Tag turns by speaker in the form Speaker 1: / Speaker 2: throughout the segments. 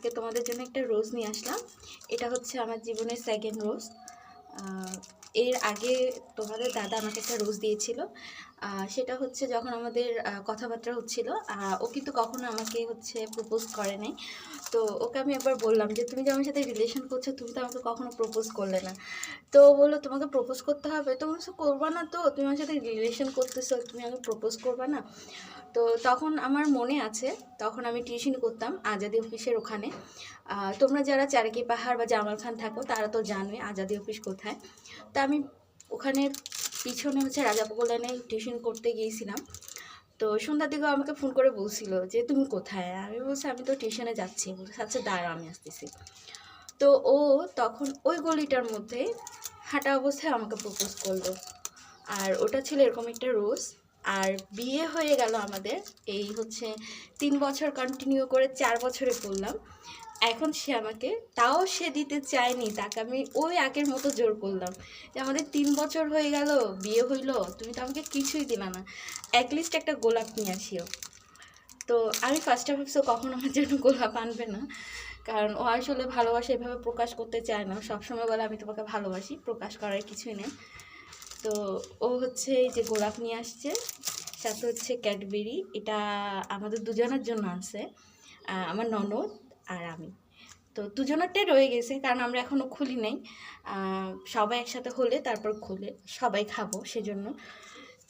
Speaker 1: আজকে তোমাদের জন্য একটা রোজ নিয়ে আসলাম। এটা হচ্ছে আমার জীবনের সেকেন্ড রোজ। এর আগে তোমাদের দাদা আমাকে একটা রোজ দিয়েছিল, সেটা হচ্ছে যখন আমাদের কথাবার্তা হচ্ছিল। ও কিন্তু কখনো আমাকে হচ্ছে প্রপোজ করে নাই। তো ওকে আমি একবার বললাম যে তুমি যে আমার সাথে রিলেশন করছো, তুমি তো আমাকে কখনো প্রপোজ করলে না। তো ও বললো তোমাকে প্রপোজ করতে হবে, তো বলছো করবা না, তো তুমি আমার সাথে রিলেশন করতেছো, তুমি আমাকে প্রপোজ করবা না। তো তখন আমার মনে আছে, তখন আমি টিউশন করতাম আজাদি অফিসের ওখানে। তোমরা যারা চারকি পাহাড় বা জামাল খান থাকো তারা তো জানবে আজাদি অফিস কোথায়। তা আমি ওখানে পিছনে হচ্ছে রাজাপুর লাইনে টিউশন করতে গিয়েছিলাম। তো সন্ধ্যার দিকেও আমাকে ফোন করে বলছিল যে তুমি কোথায়। আমি বলছি আমি তো টিউশনে যাচ্ছি। বলছে আচ্ছা দাঁড়াও আমি আসতেছি। তো ও তখন ওই গলিটার মধ্যে হাঁটা অবস্থায় আমাকে প্রপোজ করলো। আর ওটা ছিল এরকম একটা রোজ। আর বিয়ে হয়ে গেল আমাদের, এই হচ্ছে 3 বছর কন্টিনিউ করে 4 বছরে পড়লাম। এখন সে আমাকে, তাও সে দিতে চায়নি, তাকে আমি ওই আগের মতো জোর করলাম যে আমাদের 3 বছর হয়ে গেল, বিয়ে হইলো, তুমি তো আমাকে কিছুই দিলা না, অ্যাটলিস্ট একটা গোলাপ নিয়ে আসিও। তো আমি ফার্স্টে ভাবছি কখনো আমার জন্য গোলাপ আনবে না, কারণ ও আসলে ভালোবাসা এভাবে প্রকাশ করতে চায় না। সবসময় বলে আমি তোমাকে ভালোবাসি, প্রকাশ করার কিছুই নেই। তো ও হচ্ছে এই যে গোলাপ নিয়ে আসছে, সাথে হচ্ছে ক্যাডবেরি। এটা আমাদের দুজনের জন্য আছে, আমার ননদ আর আমি। তো দুজনেরটাই রয়ে গেছে, কারণ আমরা এখনও খুলি নাই। সবাই একসাথে হলে তারপর খুলে সবাই খাবো সেজন্য।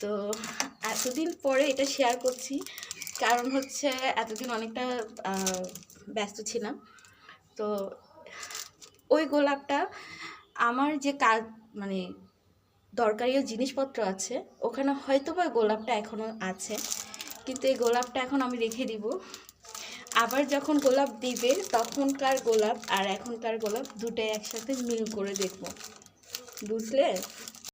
Speaker 1: তো এতদিন পরে এটা শেয়ার করছি, কারণ হচ্ছে এতদিন অনেকটা ব্যস্ত ছিলাম। তো ওই গোলাপটা আমার যে কাজ, মানে দরকারিও জিনিসপত্র আছে ওখানে, হয়তো বা গোলাপটা এখনও আছে, কিন্তু এই গোলাপটা এখন আমি রেখে দিব। আবার যখন গোলাপ দিবে তখনকার গোলাপ আর এখনকার গোলাপ দুটোই একসাথে মিল করে দেখব, বুঝলে?